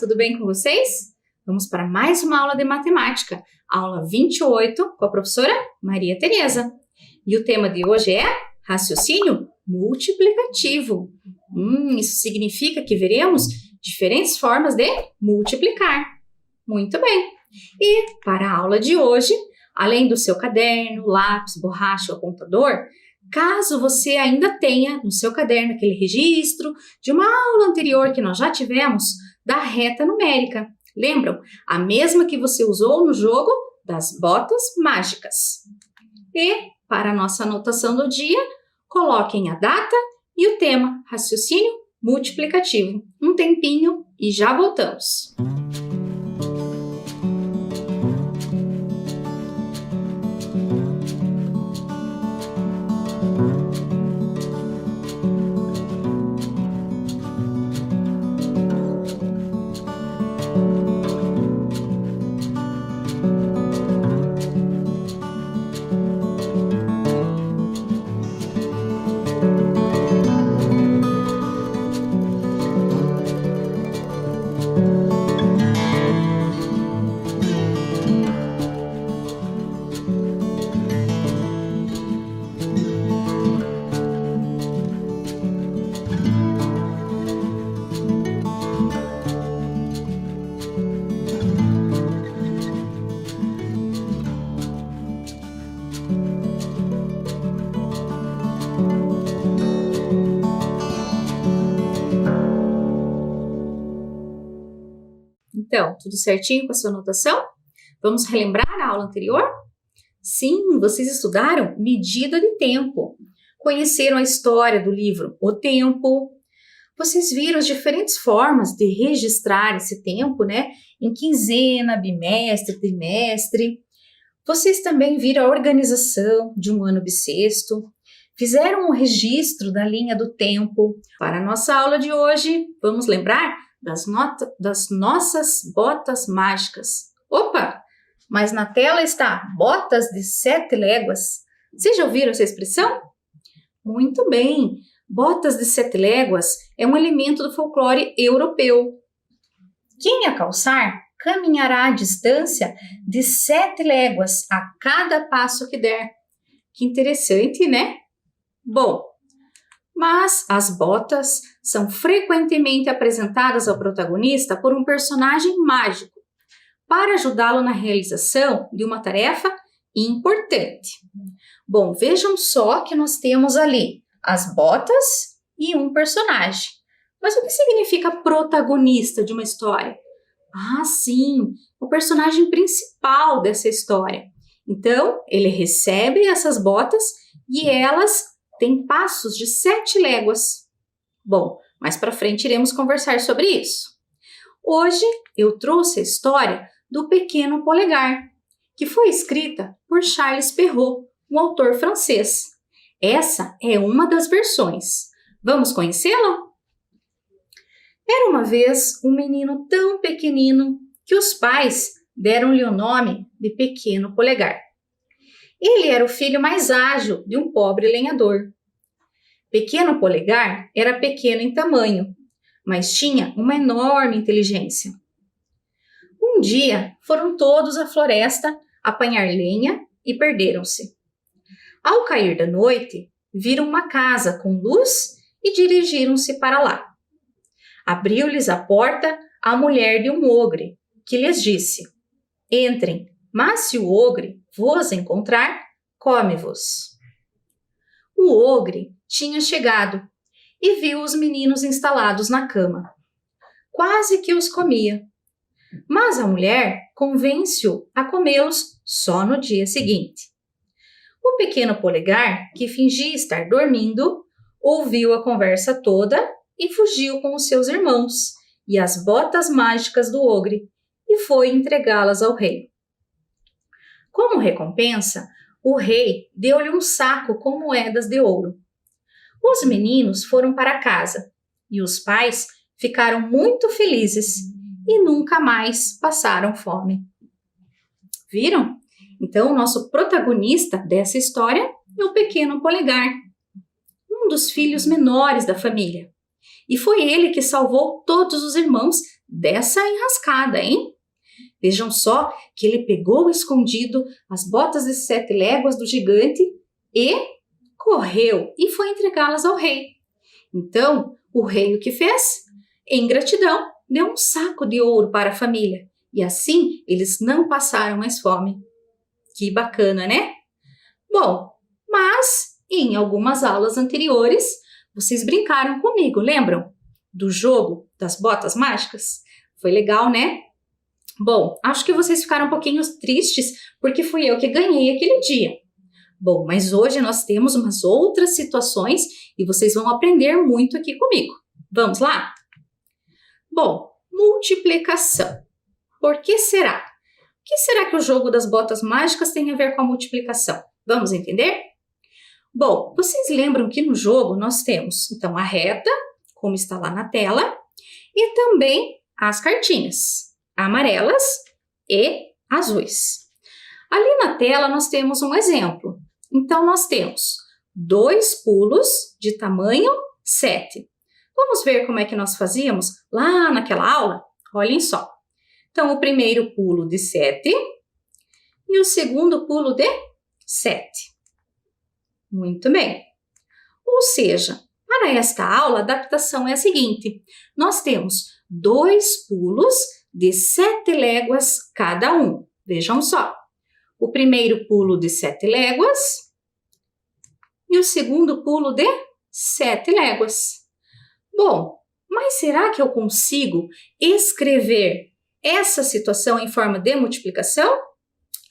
tudo bem com vocês? Vamos para mais uma aula de matemática, aula 28, com a professora Maria Tereza. E o tema de hoje é raciocínio multiplicativo. Isso significa que veremos diferentes formas de multiplicar. Muito bem. E para a aula de hoje, além do seu caderno, lápis, borracha ou apontador, caso você ainda tenha no seu caderno aquele registro de uma aula anterior que nós já tivemos da reta numérica. Lembram? A mesma que você usou no jogo das botas mágicas. E, para a nossa anotação do dia, coloquem a data e o tema raciocínio multiplicativo. Um tempinho e já voltamos. Então, tudo certinho com a sua anotação? Vamos relembrar a aula anterior? Sim, vocês estudaram medida de tempo. Conheceram a história do livro O Tempo. Vocês viram as diferentes formas de registrar esse tempo, né? Em quinzena, bimestre, trimestre. Vocês também viram a organização de um ano bissexto. Fizeram um registro da linha do tempo. Para a nossa aula de hoje, vamos lembrar das nossas botas mágicas. Opa! Mas na tela está botas de 7 léguas. Vocês já ouviram essa expressão? Muito bem! Botas de 7 léguas é um elemento do folclore europeu. Quem a calçar caminhará a distância de 7 léguas a cada passo que der. Que interessante, né? Bom, mas as botas são frequentemente apresentadas ao protagonista por um personagem mágico para ajudá-lo na realização de uma tarefa importante. Bom, vejam só que nós temos ali as botas e um personagem. Mas o que significa protagonista de uma história? Ah, sim, o personagem principal dessa história. Então, ele recebe essas botas e elas têm passos de 7 léguas. Bom, mais para frente iremos conversar sobre isso. Hoje eu trouxe a história do Pequeno Polegar, que foi escrita por Charles Perrault, um autor francês. Essa é uma das versões. Vamos conhecê-la? Era uma vez um menino tão pequenino que os pais deram-lhe o nome de Pequeno Polegar. Ele era o filho mais ágil de um pobre lenhador. Pequeno Polegar era pequeno em tamanho, mas tinha uma enorme inteligência. Um dia foram todos à floresta apanhar lenha e perderam-se. Ao cair da noite, viram uma casa com luz e dirigiram-se para lá. Abriu-lhes a porta a mulher de um ogre, que lhes disse: "Entrem, mas se o ogre vos encontrar, come-vos." O ogre tinha chegado e viu os meninos instalados na cama. Quase que os comia. Mas a mulher convence-o a comê-los só no dia seguinte. O Pequeno Polegar, que fingia estar dormindo, ouviu a conversa toda e fugiu com os seus irmãos e as botas mágicas do ogre e foi entregá-las ao rei. Como recompensa, o rei deu-lhe um saco com moedas de ouro. Os meninos foram para casa e os pais ficaram muito felizes e nunca mais passaram fome. Viram? Então, o nosso protagonista dessa história é o Pequeno Polegar, um dos filhos menores da família. E foi ele que salvou todos os irmãos dessa enrascada, hein? Vejam só que ele pegou escondido as botas de 7 léguas do gigante e correu e foi entregá-las ao rei. Então, o rei o que fez? Em gratidão, deu um saco de ouro para a família e assim eles não passaram mais fome. Que bacana, né? Bom, mas em algumas aulas anteriores, vocês brincaram comigo, lembram? Do jogo das botas mágicas? Foi legal, né? Bom, acho que vocês ficaram um pouquinho tristes porque fui eu que ganhei aquele dia. Bom, mas hoje nós temos umas outras situações e vocês vão aprender muito aqui comigo. Vamos lá? Bom, multiplicação. Por que será? O que será que o jogo das botas mágicas tem a ver com a multiplicação? Vamos entender? Bom, vocês lembram que no jogo nós temos, então, a reta, como está lá na tela, e também as cartinhas, amarelas e azuis. Ali na tela nós temos um exemplo. Então, nós temos 2 pulos de tamanho 7. Vamos ver como é que nós fazíamos lá naquela aula? Olhem só. Então, o primeiro pulo de 7 e o segundo pulo de 7. Muito bem. Ou seja, para esta aula, a adaptação é a seguinte. Nós temos 2 pulos de 7 léguas cada um. Vejam só. O primeiro pulo de 7 léguas e o segundo pulo de 7 léguas. Bom, mas será que eu consigo escrever essa situação em forma de multiplicação?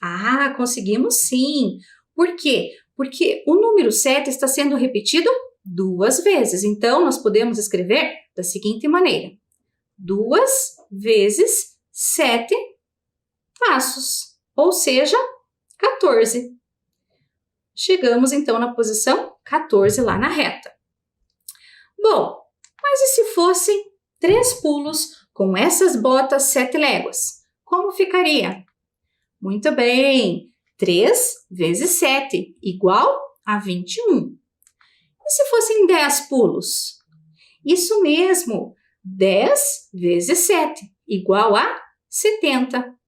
Ah, conseguimos sim. Por quê? Porque o número 7 está sendo repetido 2 vezes. Então, nós podemos escrever da seguinte maneira. 2 vezes 7 passos, ou seja, 14. Chegamos, então, na posição 14 lá na reta. Bom, mas e se fossem 3 pulos com essas botas 7 léguas? Como ficaria? Muito bem, 3 vezes 7, igual a 21. E se fossem 10 pulos? Isso mesmo, 10 vezes 7, igual a 70.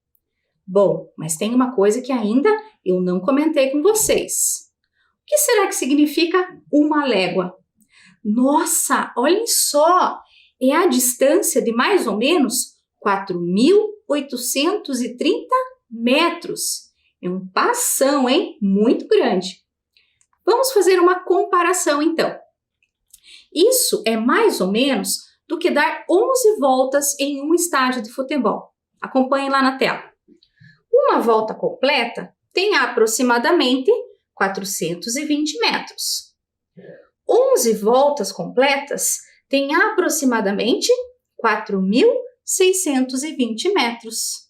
Bom, mas tem uma coisa que ainda eu não comentei com vocês. O que será que significa uma légua? Nossa, olhem só! É a distância de mais ou menos 4.830 metros. É um passão, hein? Muito grande. Vamos fazer uma comparação, então. Isso é mais ou menos do que dar 11 voltas em um estádio de futebol. Acompanhem lá na tela. Uma volta completa tem aproximadamente 420 metros. 11 voltas completas têm aproximadamente 4.620 metros.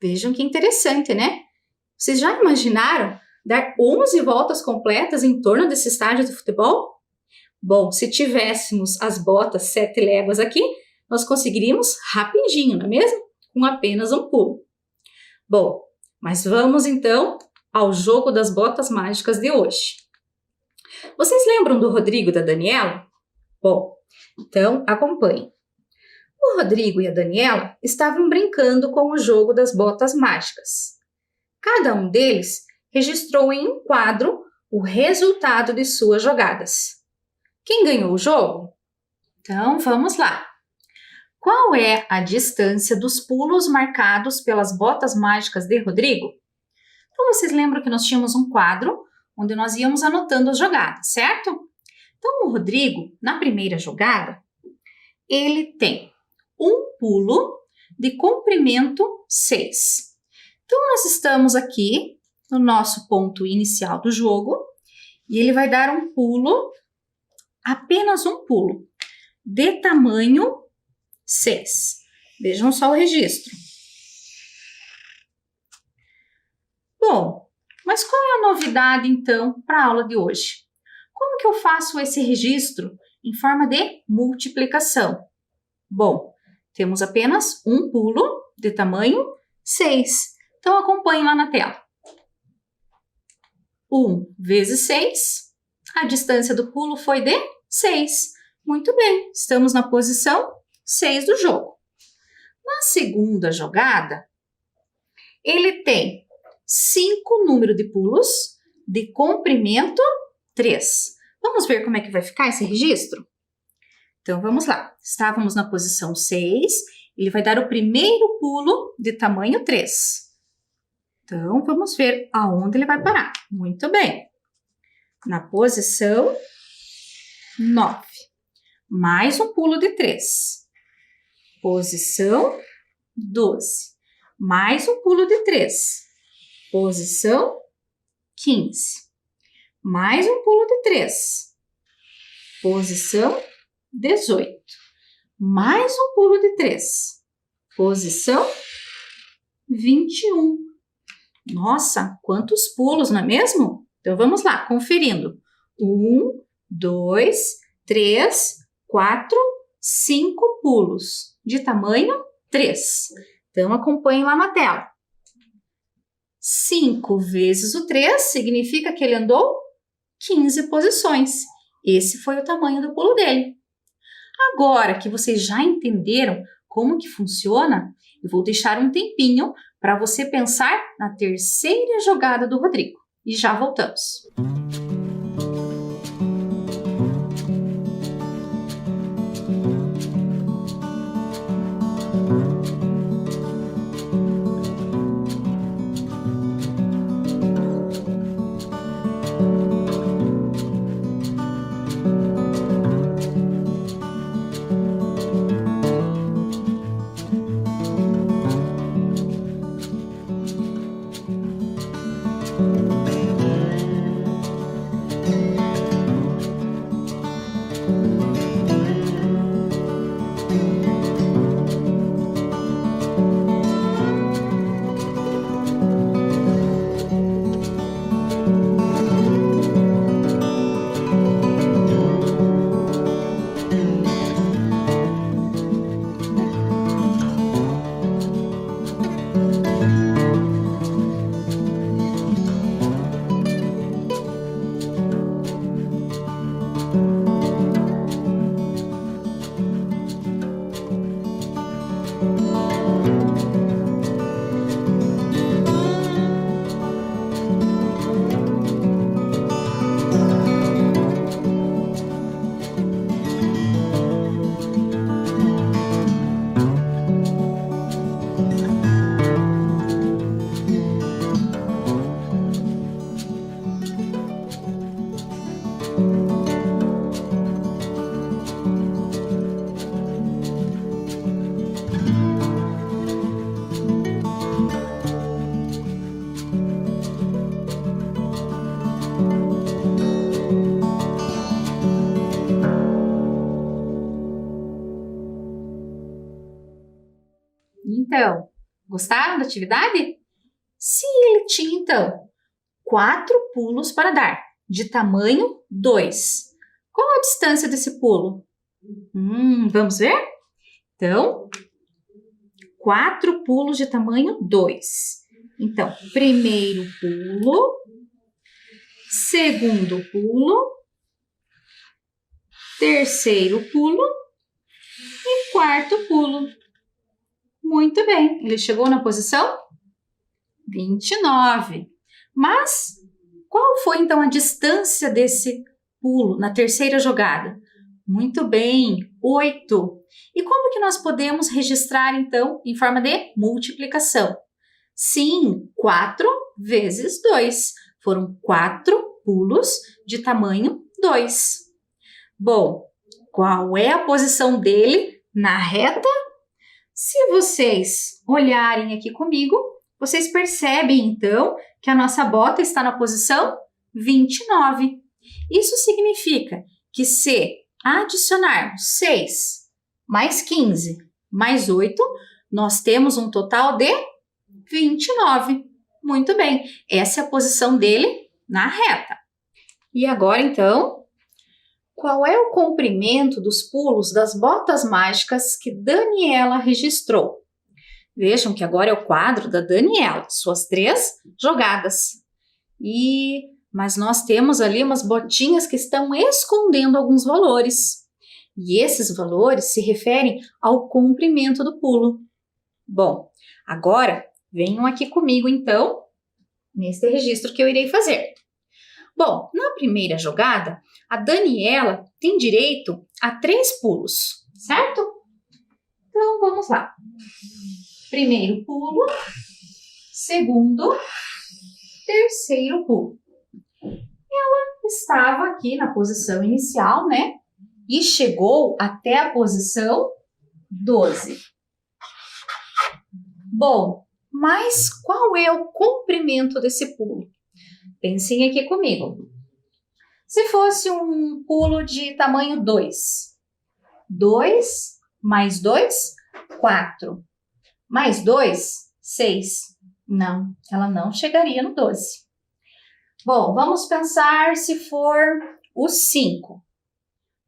Vejam que interessante, né? Vocês já imaginaram dar 11 voltas completas em torno desse estádio de futebol? Bom, se tivéssemos as botas 7 léguas aqui, nós conseguiríamos rapidinho, não é mesmo? Com apenas um pulo. Bom, mas vamos então ao jogo das botas mágicas de hoje. Vocês lembram do Rodrigo e da Daniela? Bom, então acompanhem. O Rodrigo e a Daniela estavam brincando com o jogo das botas mágicas. Cada um deles registrou em um quadro o resultado de suas jogadas. Quem ganhou o jogo? Então, vamos lá. Qual é a distância dos pulos marcados pelas botas mágicas de Rodrigo? Então, vocês lembram que nós tínhamos um quadro onde nós íamos anotando as jogadas, certo? Então, o Rodrigo, na primeira jogada, ele tem um pulo de comprimento 6. Então, nós estamos aqui no nosso ponto inicial do jogo e ele vai dar um pulo, apenas um pulo, de tamanho 6. Vejam só o registro. Bom, mas qual é a novidade, então, para a aula de hoje? Como que eu faço esse registro em forma de multiplicação? Bom, temos apenas um pulo de tamanho 6. Então, acompanhe lá na tela. 1 vezes 6, a distância do pulo foi de 6. Muito bem, estamos na posição 6 do jogo. Na segunda jogada, ele tem 5 número de pulos, de comprimento 3. Vamos ver como é que vai ficar esse registro? Então, vamos lá. Estávamos na posição 6, ele vai dar o primeiro pulo de tamanho 3. Então, vamos ver aonde ele vai parar. Muito bem. Na posição 9. Mais um pulo de 3. Posição 12. Mais um pulo de 3. Posição 15. Mais um pulo de 3. Posição 18. Mais um pulo de 3. Posição 21. Nossa, quantos pulos, não é mesmo? Então, vamos lá, conferindo. 1, 2, 3, 4, 5 pulos de tamanho 3. Então, acompanhe lá na tela. 5 vezes o 3 significa que ele andou 15 posições. Esse foi o tamanho do pulo dele. Agora que vocês já entenderam como que funciona, eu vou deixar um tempinho para você pensar na terceira jogada do Rodrigo. E já voltamos. Então, gostaram da atividade? Se ele tinha, então, 4 pulos para dar, de tamanho 2. Qual a distância desse pulo? Vamos ver? Então, 4 pulos de tamanho 2. Então, primeiro pulo, segundo pulo, terceiro pulo e quarto pulo. Muito bem, ele chegou na posição 29. Mas qual foi então a distância desse pulo na terceira jogada? Muito bem, 8. E como que nós podemos registrar então em forma de multiplicação? Sim, 4 vezes 2. Foram 4 pulos de tamanho 2. Bom, qual é a posição dele na reta? Se vocês olharem aqui comigo, vocês percebem então que a nossa bota está na posição 29. Isso significa que se adicionarmos 6 mais 15 mais 8, nós temos um total de 29. Muito bem, essa é a posição dele na reta. E agora então, qual é o comprimento dos pulos das botas mágicas que Daniela registrou? Vejam que agora é o quadro da Daniela, suas 3 jogadas. Mas nós temos ali umas botinhas que estão escondendo alguns valores. E esses valores se referem ao comprimento do pulo. Bom, agora venham aqui comigo, então, neste registro que eu irei fazer. Bom, na primeira jogada, a Daniela tem direito a 3 pulos, certo? Então, vamos lá. Primeiro pulo, segundo, terceiro pulo. Ela estava aqui na posição inicial, né? E chegou até a posição 12. Bom, mas qual é o comprimento desse pulo? Pensem aqui comigo. Se fosse um pulo de tamanho 2, 2 mais 2, 4, mais 2, 6. Não, ela não chegaria no 12. Bom, vamos pensar se for o 5.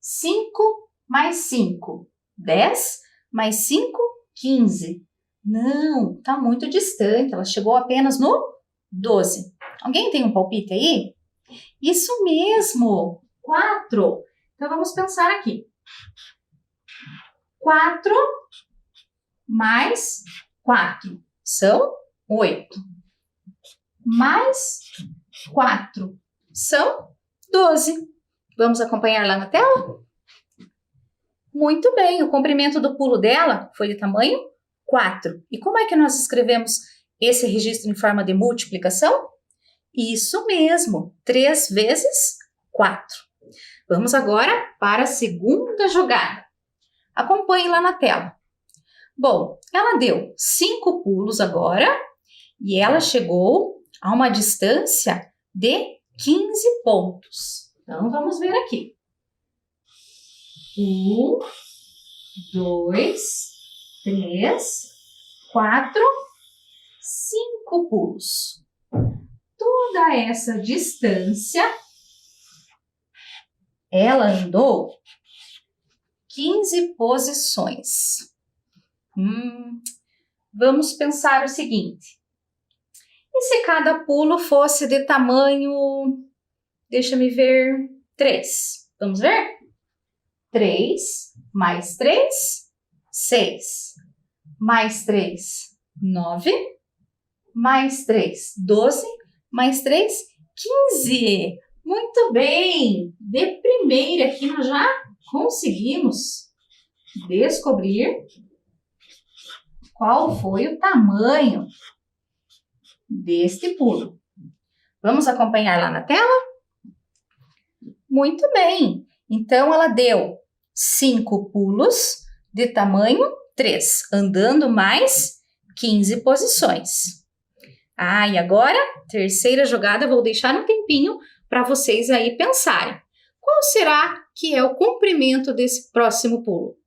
5 mais 5, 10, mais 5, 15. Não, está muito distante, ela chegou apenas no 12. Alguém tem um palpite aí? Isso mesmo, 4. Então, vamos pensar aqui. 4 mais 4 são 8. Mais 4 são 12. Vamos acompanhar lá na tela? Muito bem, o comprimento do pulo dela foi de tamanho 4. E como é que nós escrevemos esse registro em forma de multiplicação? Isso mesmo, 3 vezes 4. Vamos agora para a segunda jogada. Acompanhe lá na tela. Bom, ela deu 5 pulos agora e ela chegou a uma distância de 15 pontos. Então, vamos ver aqui. 1, 2, 3, 4, 5 pulos. Toda essa distância, ela andou 15 posições. Vamos pensar o seguinte. E se cada pulo fosse de tamanho, deixa-me ver, 3? Vamos ver? 3 mais 3, 6. Mais 3, 9. Mais 3, 12. Mais 3, 15. Muito bem! De primeira aqui nós já conseguimos descobrir qual foi o tamanho deste pulo. Vamos acompanhar lá na tela? Muito bem! Então, ela deu 5 pulos de tamanho 3, andando mais 15 posições. E agora, terceira jogada, vou deixar um tempinho para vocês aí pensarem. Qual será que é o comprimento desse próximo pulo?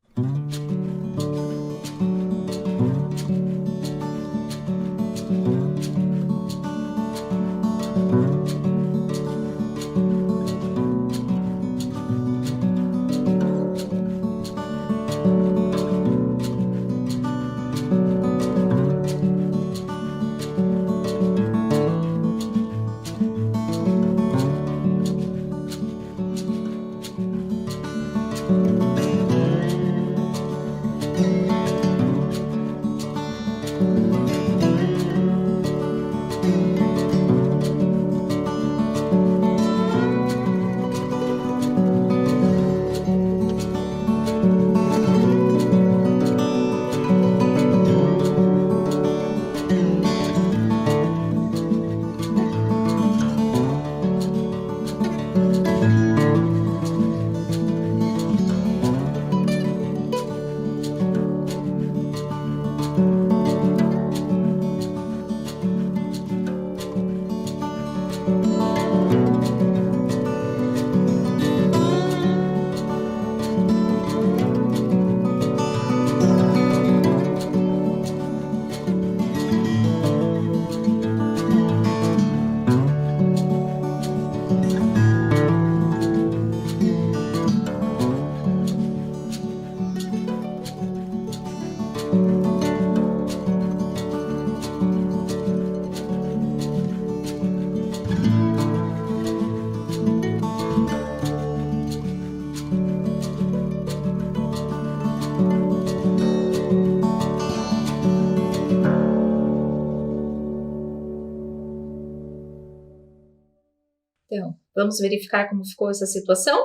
Vamos verificar como ficou essa situação?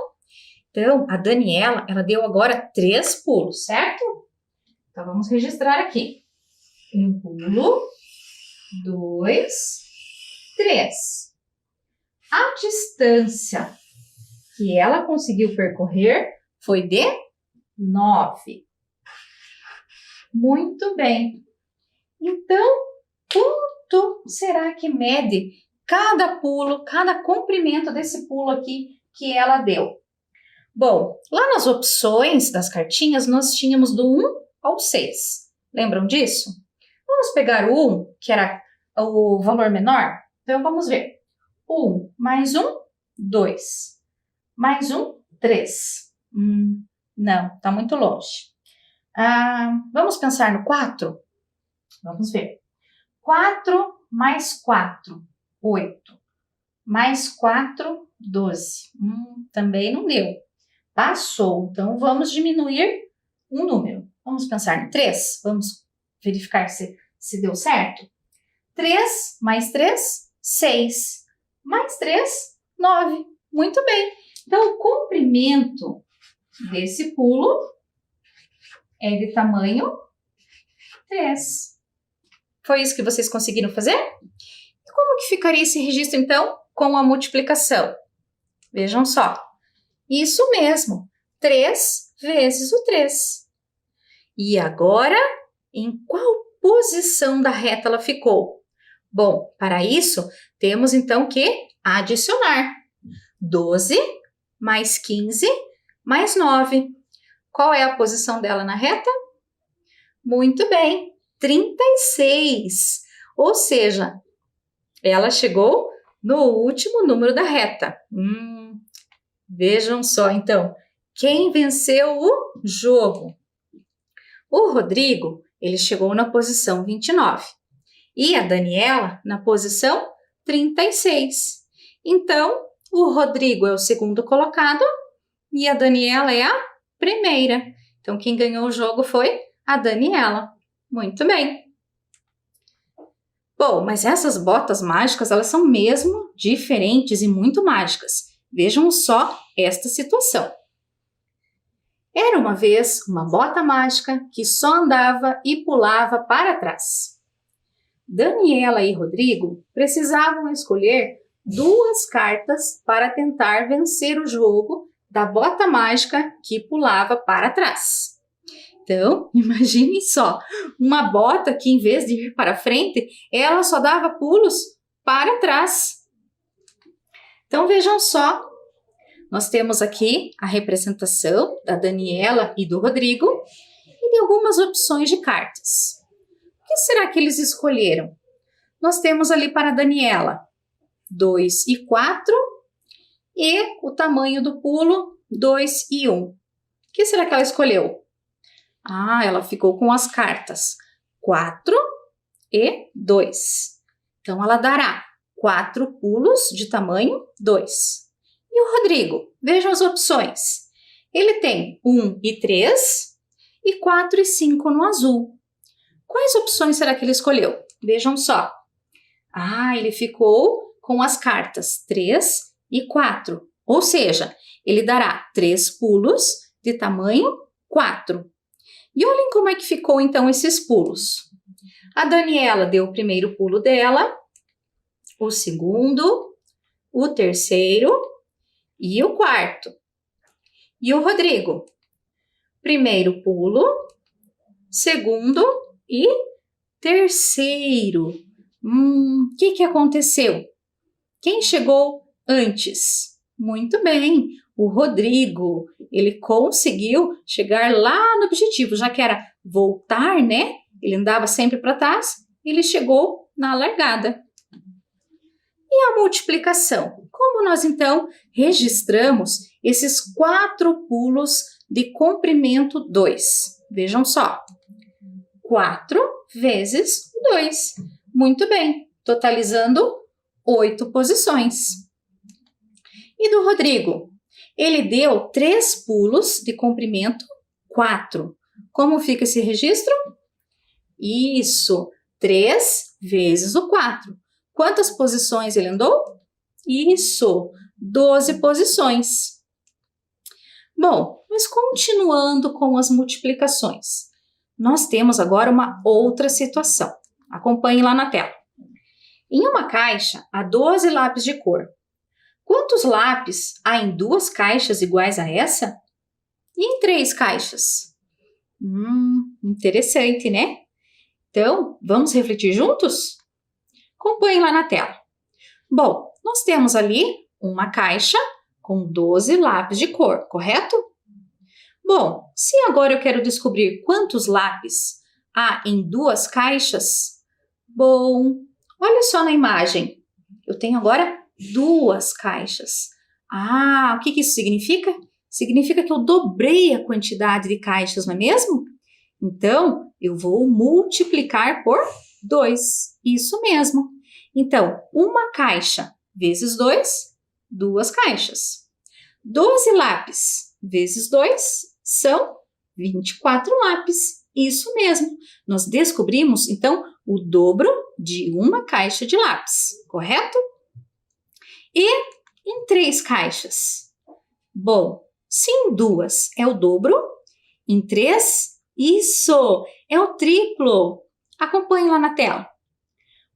Então, a Daniela, ela deu agora 3 pulos, certo? Então, vamos registrar aqui. 1 pulo, 2, 3. A distância que ela conseguiu percorrer foi de 9. Muito bem. Então, quanto será que mede cada pulo, cada comprimento desse pulo aqui que ela deu? Bom, lá nas opções das cartinhas, nós tínhamos do 1 ao 6. Lembram disso? Vamos pegar o 1, que era o valor menor? Então, vamos ver. 1 mais 1, 2. Mais 1, 3. Não, está muito longe. Vamos pensar no 4? Vamos ver. 4 mais 4, 8. Mais 4, 12. Também não deu. Passou. Então, vamos diminuir um número. Vamos pensar no 3? Vamos verificar se deu certo? 3 mais 3, 6. Mais 3, 9. Muito bem. Então, o comprimento desse pulo é de tamanho 3. Foi isso que vocês conseguiram fazer? E como que ficaria esse registro, então, com a multiplicação? Vejam só. Isso mesmo. 3 vezes o 3. E agora, em qual posição da reta ela ficou? Bom, para isso, temos então que adicionar. 12 mais 15 mais 9. Qual é a posição dela na reta? Muito bem, 36. Ou seja, ela chegou no último número da reta. Vejam só, então, quem venceu o jogo? O Rodrigo, ele chegou na posição 29. E a Daniela na posição 36. Então, o Rodrigo é o segundo colocado e a Daniela é a primeira. Então, quem ganhou o jogo foi a Daniela. Muito bem. Bom, mas essas botas mágicas, elas são mesmo diferentes e muito mágicas. Vejam só esta situação. Era uma vez uma bota mágica que só andava e pulava para trás. Daniela e Rodrigo precisavam escolher 2 cartas para tentar vencer o jogo da bota mágica que pulava para trás. Então, imaginem só, uma bota que em vez de ir para frente, ela só dava pulos para trás. Então, vejam só, nós temos aqui a representação da Daniela e do Rodrigo e de algumas opções de cartas. O que será que eles escolheram? Nós temos ali para a Daniela 2 e 4 e o tamanho do pulo 2 e 1. O que será que ela escolheu? Ela ficou com as cartas 4 e 2. Então, ela dará 4 pulos de tamanho 2. E o Rodrigo? Vejam as opções. Ele tem 1 e 3 e 4 e 5 no azul. Quais opções será que ele escolheu? Vejam só. Ele ficou com as cartas 3 e 4. Ou seja, ele dará 3 pulos de tamanho 4. E olhem como é que ficou então esses pulos. A Daniela deu o primeiro pulo dela, o segundo, o terceiro e o quarto. E o Rodrigo? Primeiro pulo, segundo e terceiro. O que aconteceu? Quem chegou antes? Muito bem, o Rodrigo. Ele conseguiu chegar lá no objetivo, já que era voltar, né? Ele andava sempre para trás, ele chegou na largada. E a multiplicação? Como nós, então, registramos esses 4 pulos de comprimento 2? Vejam só. 4 vezes 2. Muito bem, totalizando 8 posições. E do Rodrigo? Ele deu 3 pulos de comprimento 4. Como fica esse registro? Isso, 3 vezes o 4. Quantas posições ele andou? Isso, 12 posições. Bom, mas continuando com as multiplicações, nós temos agora uma outra situação. Acompanhe lá na tela. Em uma caixa há 12 lápis de cor. Quantos lápis há em 2 caixas iguais a essa? E em 3 caixas? Interessante, né? Então, vamos refletir juntos? Acompanhe lá na tela. Bom, nós temos ali uma caixa com 12 lápis de cor, correto? Bom, se agora eu quero descobrir quantos lápis há em 2 caixas, bom, olha só na imagem. Eu tenho agora 2 caixas. O que isso significa? Significa que eu dobrei a quantidade de caixas, não é mesmo? Então, eu vou multiplicar por 2. Isso mesmo. Então, uma caixa vezes 2, 2 caixas. 12 lápis vezes 2 são 24 lápis. Isso mesmo. Nós descobrimos, então, o dobro de uma caixa de lápis, correto? E em 3 caixas? Bom, se em 2 é o dobro, em 3, isso, é o triplo. Acompanhe lá na tela.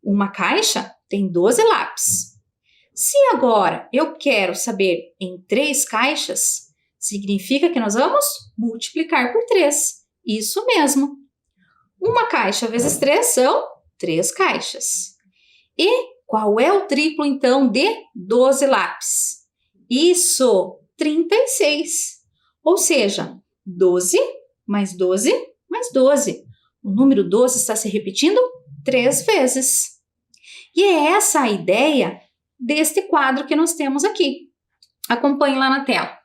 Uma caixa tem 12 lápis. Se agora eu quero saber em 3 caixas, significa que nós vamos multiplicar por 3. Isso mesmo. Uma caixa vezes 3 são 3 caixas. E qual é o triplo, então, de 12 lápis? Isso, 36. Ou seja, 12 mais 12 mais 12. O número 12 está se repetindo 3 vezes. E é essa a ideia deste quadro que nós temos aqui. Acompanhe lá na tela.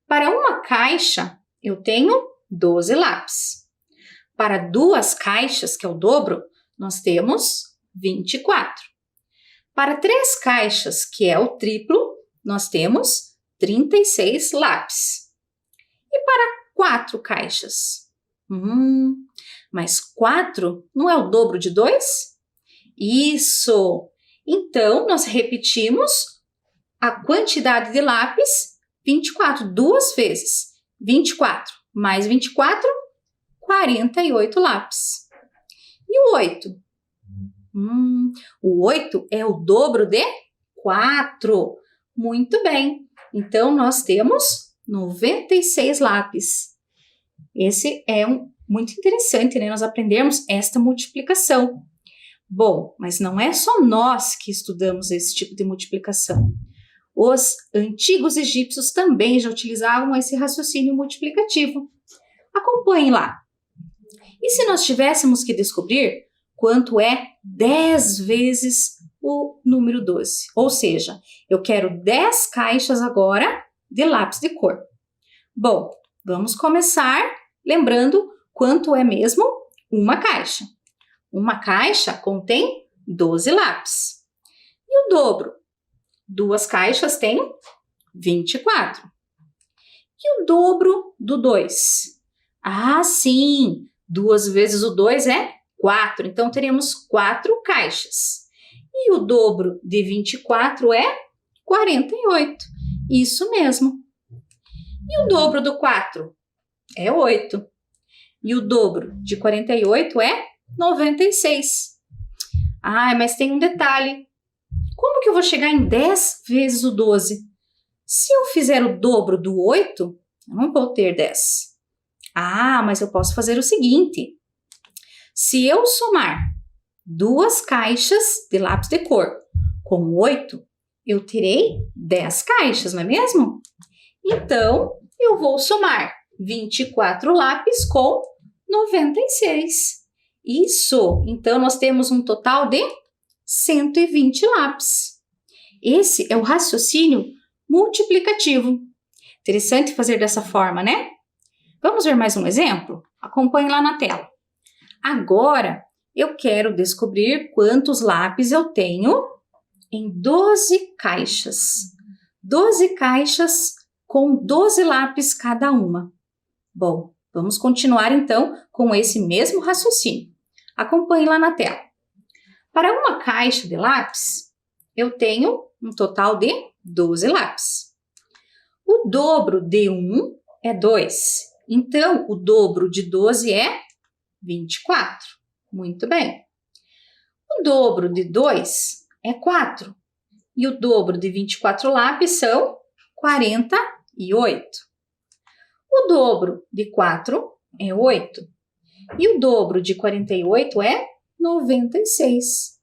Para uma caixa, eu tenho 12 lápis. Para 2 caixas, que é o dobro, nós temos 24. Para 3 caixas, que é o triplo, nós temos 36 lápis. E para 4 caixas? Mas 4 não é o dobro de 2? Isso! Então, nós repetimos a quantidade de lápis 24, 2 vezes. 24 mais 24, 48 lápis. E o 8? O 8 é o dobro de 4. Muito bem. Então, nós temos 96 lápis. Esse é muito interessante, né? Nós aprendermos esta multiplicação. Bom, mas não é só nós que estudamos esse tipo de multiplicação. Os antigos egípcios também já utilizavam esse raciocínio multiplicativo. Acompanhem lá. E se nós tivéssemos que descobrir quanto é 10 vezes o número 12? Ou seja, eu quero 10 caixas agora de lápis de cor. Bom, vamos começar lembrando quanto é mesmo uma caixa. Uma caixa contém 12 lápis. E o dobro? 2 caixas tem 24. E o dobro do 2? Sim! 2 vezes o 2 é 4. Então, teremos 4 caixas. E o dobro de 24 é 48. Isso mesmo. E o dobro do 4? É 8. E o dobro de 48 é 96. Mas tem um detalhe. Como que eu vou chegar em 10 vezes o 12? Se eu fizer o dobro do 8, eu não vou ter 10. Mas eu posso fazer o seguinte. Se eu somar 2 caixas de lápis de cor com 8, eu terei 10 caixas, não é mesmo? Então, eu vou somar 24 lápis com 96. Isso! Então, nós temos um total de 120 lápis. Esse é o raciocínio multiplicativo. Interessante fazer dessa forma, né? Vamos ver mais um exemplo? Acompanhe lá na tela. Agora, eu quero descobrir quantos lápis eu tenho em 12 caixas. 12 caixas com 12 lápis cada uma. Bom, vamos continuar então com esse mesmo raciocínio. Acompanhe lá na tela. Para uma caixa de lápis, eu tenho um total de 12 lápis. O dobro de 1 é 2. Então, o dobro de 12 é 24. Muito bem. O dobro de 2 é 4. E o dobro de 24 lápis são 48. O dobro de 4 é 8. E o dobro de 48 é 96.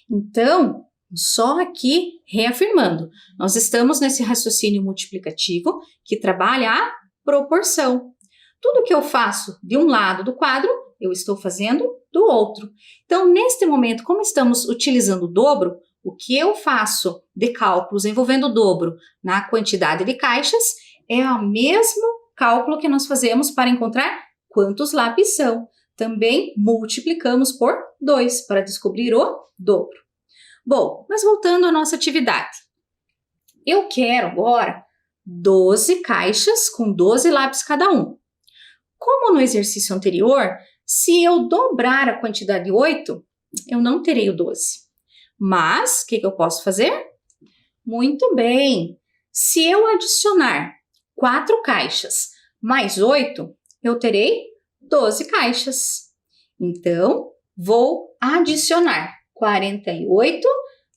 Então, só aqui reafirmando, nós estamos nesse raciocínio multiplicativo que trabalha a proporção. Tudo que eu faço de um lado do quadro, eu estou fazendo do outro. Então, neste momento, como estamos utilizando o dobro, o que eu faço de cálculos envolvendo o dobro na quantidade de caixas é o mesmo cálculo que nós fazemos para encontrar quantos lápis são. Também multiplicamos por 2 para descobrir o dobro. Bom, mas voltando à nossa atividade. Eu quero agora 12 caixas com 12 lápis cada um. Como no exercício anterior, se eu dobrar a quantidade de 8, eu não terei o 12. Mas, o que eu posso fazer? Muito bem! Se eu adicionar 4 caixas mais 8, eu terei 12 caixas. Então, vou adicionar 48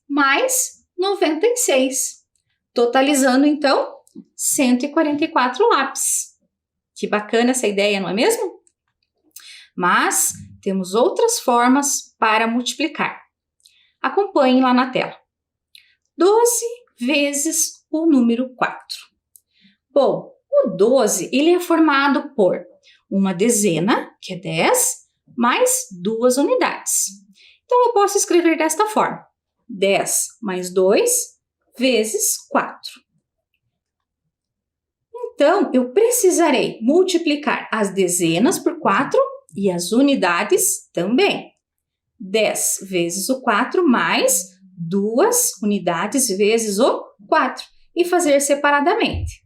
mais 96, totalizando, então, 144 lápis. Que bacana essa ideia, não é mesmo? Mas temos outras formas para multiplicar. Acompanhe lá na tela. 12 vezes o número 4. Bom, o 12 ele é formado por uma dezena, que é 10, mais 2 unidades. Então, eu posso escrever desta forma. 10 mais 2 vezes 4. Então, eu precisarei multiplicar as dezenas por 4 e as unidades também. 10 vezes o 4 mais 2 unidades vezes o 4 e fazer separadamente.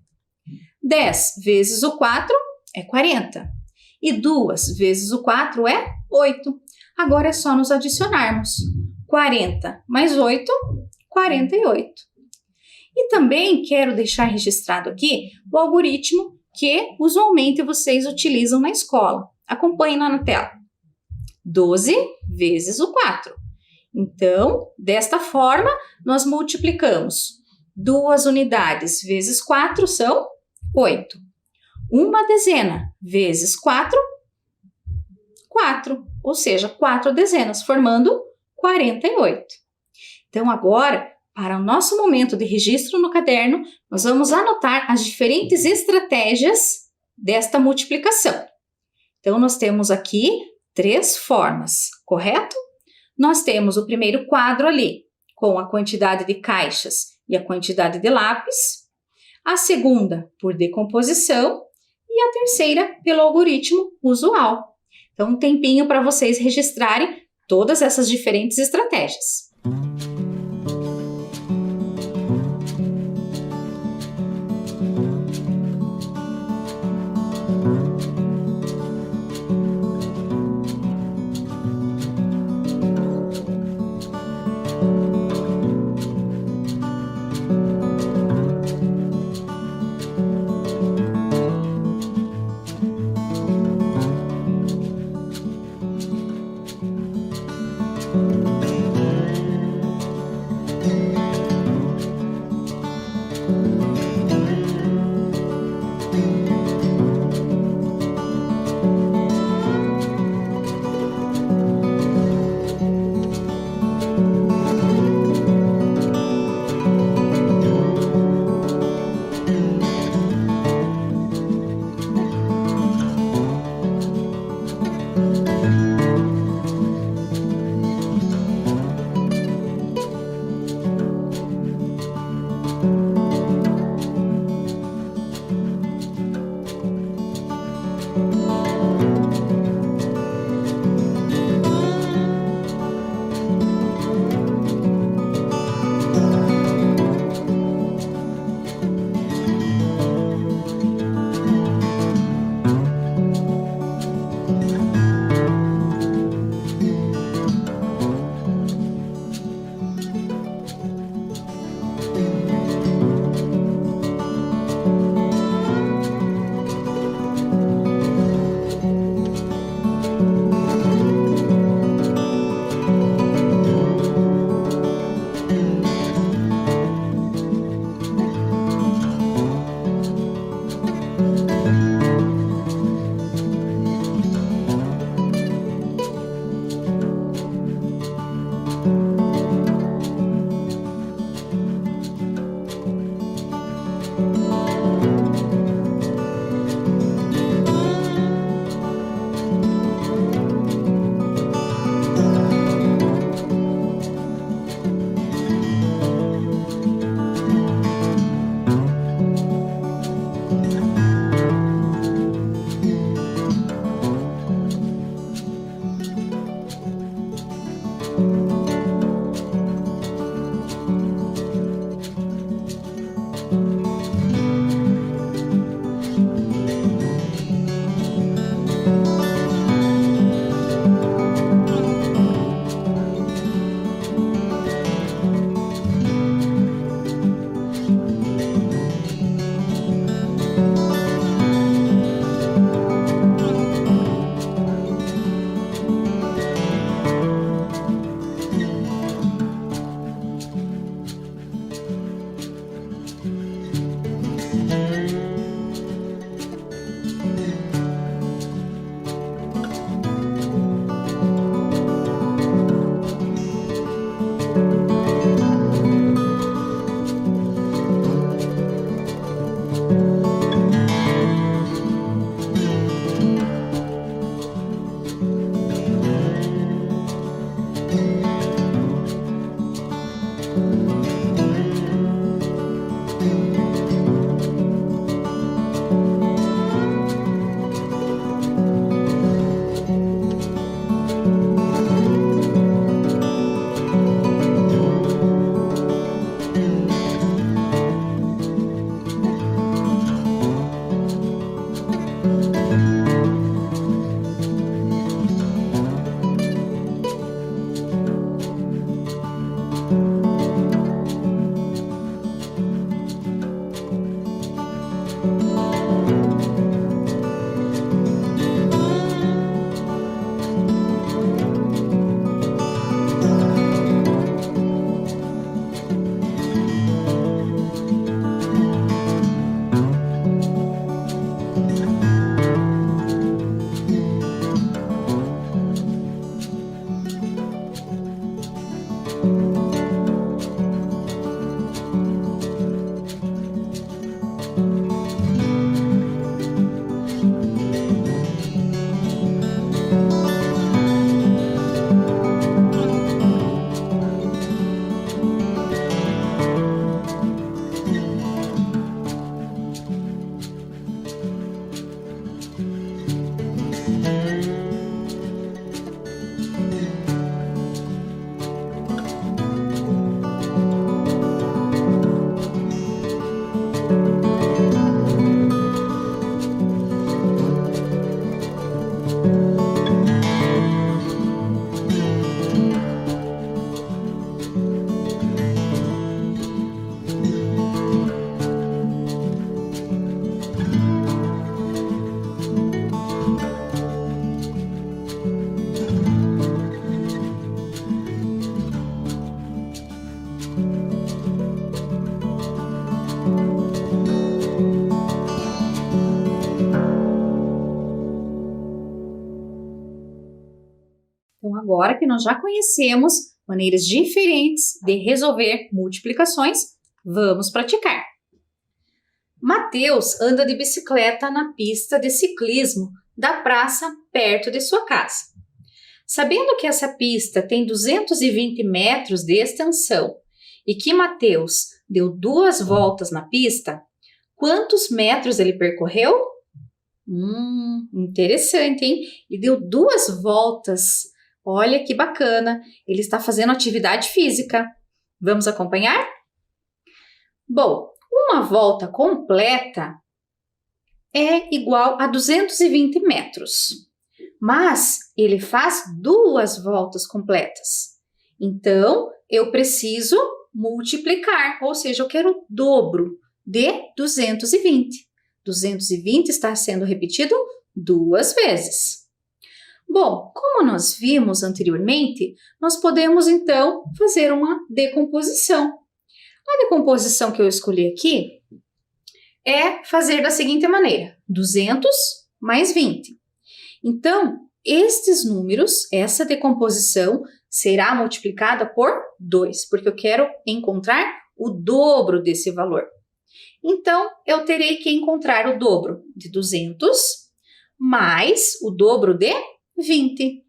10 vezes o 4 é 40 e 2 vezes o 4 é 8. Agora é só nos adicionarmos. 40 mais 8, 48. E também quero deixar registrado aqui o algoritmo que usualmente vocês utilizam na escola. Acompanhem lá na tela. 12 vezes o 4. Então, desta forma, nós multiplicamos 2 unidades vezes 4 são 8. Uma dezena vezes 4, 4. Ou seja, 4 dezenas, formando 48. Então, agora, para o nosso momento de registro no caderno, nós vamos anotar as diferentes estratégias desta multiplicação. Então, nós temos aqui 3 formas, correto? Nós temos o primeiro quadro ali, com a quantidade de caixas e a quantidade de lápis. A segunda, por decomposição. E a terceira, pelo algoritmo usual. Então, um tempinho para vocês registrarem todas essas diferentes estratégias. Então, agora que nós já conhecemos maneiras diferentes de resolver multiplicações, vamos praticar. Mateus anda de bicicleta na pista de ciclismo da praça perto de sua casa. Sabendo que essa pista tem 220 metros de extensão e que Mateus deu 2 voltas na pista, quantos metros ele percorreu? Interessante, hein? Ele deu 2 voltas. Olha que bacana, ele está fazendo atividade física. Vamos acompanhar? Bom, uma volta completa é igual a 220 metros, mas ele faz 2 voltas completas. Então, eu preciso multiplicar, ou seja, eu quero o dobro de 220. 220 está sendo repetido 2 vezes. Bom, como nós vimos anteriormente, nós podemos então fazer uma decomposição. A decomposição que eu escolhi aqui é fazer da seguinte maneira: 200 mais 20. Então, estes números, essa decomposição será multiplicada por 2, porque eu quero encontrar o dobro desse valor. Então, eu terei que encontrar o dobro de 200 mais o dobro de 20.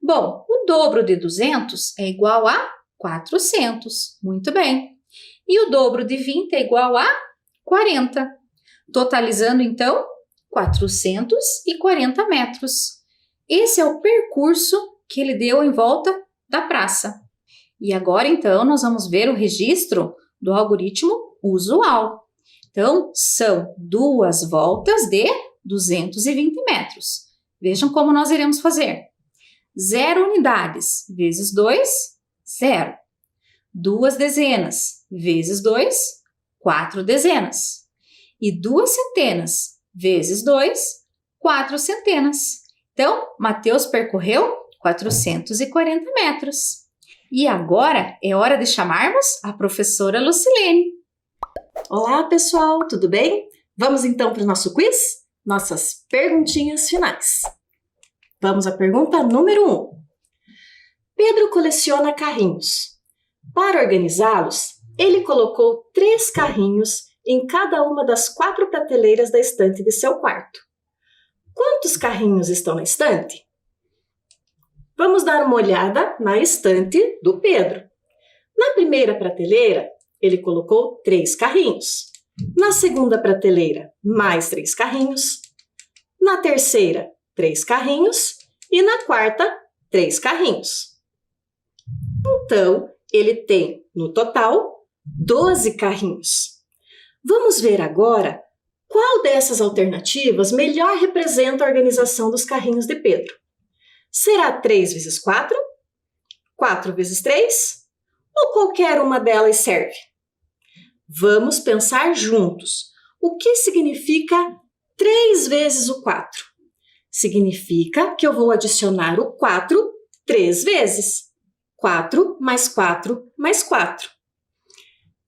Bom, o dobro de 200 é igual a 400. Muito bem. E o dobro de 20 é igual a 40. Totalizando, então, 440 metros. Esse é o percurso que ele deu em volta da praça. E agora, então, nós vamos ver o registro do algoritmo usual. Então, são 2 voltas de 220 metros. Vejam como nós iremos fazer. 0 unidades vezes 2, 0. 2 dezenas vezes 2, 4 dezenas. E 2 centenas vezes 2, 4 centenas. Então, Mateus percorreu 440 metros. E agora é hora de chamarmos a professora Lucilene. Olá, pessoal, tudo bem? Vamos então para o nosso quiz? Nossas perguntinhas finais. Vamos à pergunta número 1. Pedro coleciona carrinhos. Para organizá-los, ele colocou 3 carrinhos em cada uma das 4 prateleiras da estante de seu quarto. Quantos carrinhos estão na estante? Vamos dar uma olhada na estante do Pedro. Na primeira prateleira, ele colocou 3 carrinhos. Na segunda prateleira, mais 3 carrinhos. Na terceira, 3 carrinhos. E na quarta, 3 carrinhos. Então, ele tem, no total, 12 carrinhos. Vamos ver agora qual dessas alternativas melhor representa a organização dos carrinhos de Pedro. Será 3 vezes 4? 4 vezes 3? Ou qualquer uma delas serve? Vamos pensar juntos. O que significa 3 vezes o 4? Significa que eu vou adicionar o 4 3 vezes. 4 mais 4 mais 4.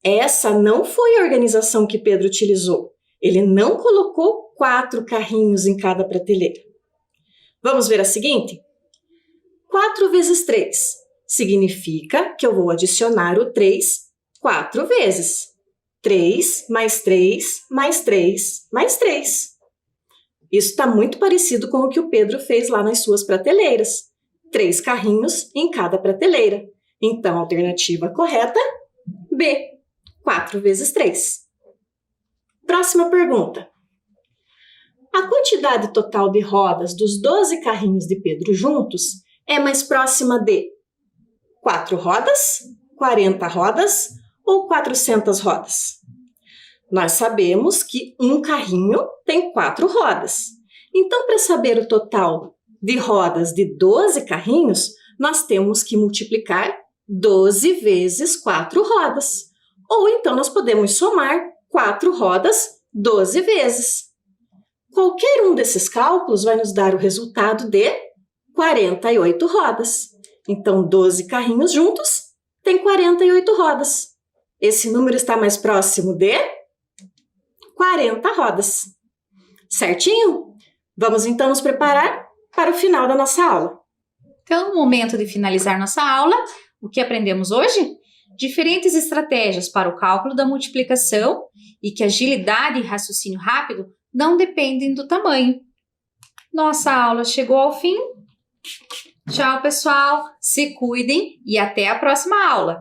Essa não foi a organização que Pedro utilizou. Ele não colocou 4 carrinhos em cada prateleira. Vamos ver a seguinte? 4 vezes 3 significa que eu vou adicionar o 3 4 vezes. 3 mais 3 mais 3 mais 3. Isso está muito parecido com o que o Pedro fez lá nas suas prateleiras. 3 carrinhos em cada prateleira. Então, a alternativa correta, B, 4 vezes 3. Próxima pergunta. A quantidade total de rodas dos 12 carrinhos de Pedro juntos é mais próxima de 4 rodas, 40 rodas ou 400 rodas? Nós sabemos que um carrinho tem 4 rodas. Então, para saber o total de rodas de 12 carrinhos, nós temos que multiplicar 12 vezes 4 rodas. Ou então, nós podemos somar 4 rodas 12 vezes. Qualquer um desses cálculos vai nos dar o resultado de 48 rodas. Então, 12 carrinhos juntos tem 48 rodas. Esse número está mais próximo de 40 rodas. Certinho? Vamos então nos preparar para o final da nossa aula. Então, no momento de finalizar nossa aula, o que aprendemos hoje? Diferentes estratégias para o cálculo da multiplicação e que agilidade e raciocínio rápido não dependem do tamanho. Nossa aula chegou ao fim. Tchau, pessoal. Se cuidem e até a próxima aula.